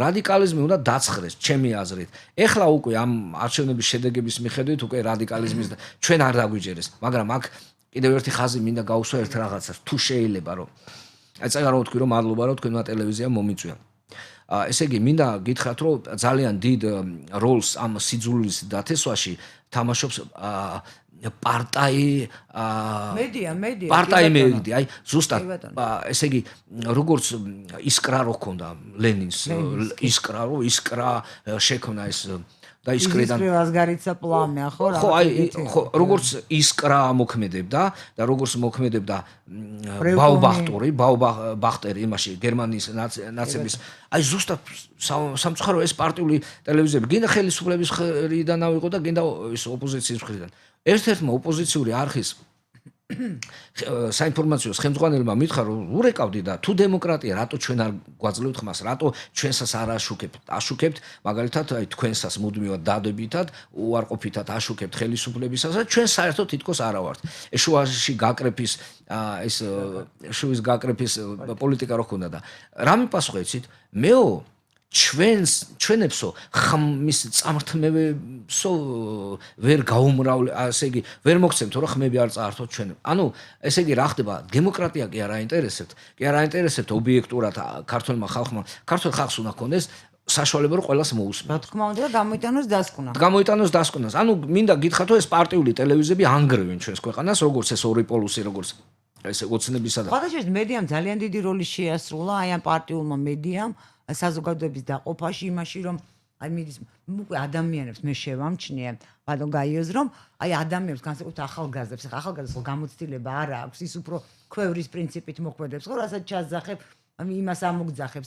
რადიკალიზმი უნდა დაცხრეს, ჩემი აზრით. ეხლა უკვე ამ არჩევნების შედეგების მიხედვით უკვე რადიკალიზმის ჩვენ არ დაგვიჯერეს, მაგრამ აქ კიდევ ერთი ხაზი მინდა გავუსვა ერთ რაღაცას, თუ შეიძლება რომ აი წეგარო თქვი რომ მადლობა რომ თქვენმა ტელევიზიამ მომიწვია. ესე იგი მინდა გითხრათ რომ ძალიან დიდ როლს ამ სიძულვილის დათესვაში თამაშობს მედია პარტაი აი ზუსტად ესე იგი როგორც ისკრა რო ქონდა ლენინს ისკრა შექმნა ეს და ისკრიდან ასგარიცა პლანია ხო ხო აი ხო როგორც ისკრა მოქმედებდა და როგორც მოქმედებდა ბაუბახტერი იმაში გერმანიის ნაცების აი ზუსტად სამწუხარო ეს პარტიული ტელევიზიები გინდა ხელისუფლების მხრიდან ავიღო და გინდა ეს ოპოზიციის მხრიდან ერთ-ერთმა ოპოზიციური არხის საინფორმაციო ხელმძღვანელმა მითხრა რომ ურეკავდი და თუ დემოკრატია რატო ჩვენ არ გვაძლევთ ხმას რატო ჩვენსას არ აშუქებთ მაგალითად აი თქვენსას მუდმივად დადებითად უარყოფითად აშუქებთ ხელისუფლებისას და ჩვენ საერთოდ თითქოს არა ვართ შუაში გაკრეფის ეს შუის გაკრეფის პოლიტიკა რო ხონდა და რა მიპასუხე იცით მეო ჩვენებსო ხმის წამრთმევებსო ვერ გაუმრავლე ასე იგი ვერ მოგცემთ რომ ხმები არ წაართოთ ჩვენ ანუ ესე იგი რა ხდება დემოკრატია კი არ აინტერესებთ ობიექტურად ქართულმა ხალხმა ქართულ ხალხს უნდა ქონდეს საშუალება რომ ყველას მოусმენთ რა თქმა უნდა გამოიტანოს დასკვნას ანუ მინდა გითხრათ რომ ეს პარტიული ტელევიზიები ანგრევენ ჩვენს ქვეყანას როგორც ეს ორი პოლუსი როგორც ეს ოცნებისა და ხოდაშეს მედიამ ძალიან დიდი როლი შეასრულა აი ამ პარტიულმა მედიამ საზოგადოების დაყოფაში იმაში რომ აი მიდის უკვე ადამიანებს მე შევამჩნიე ბატონ გაიოზ რომ აი ადამიანებს განსაკუთრებით ახალგაზრდებს გამოცდილება არ აქვს ის უფრო ქვევრის პრინციპით მოქმედებს ხო რასაც ჩასძახებ იმას ამოგძახებს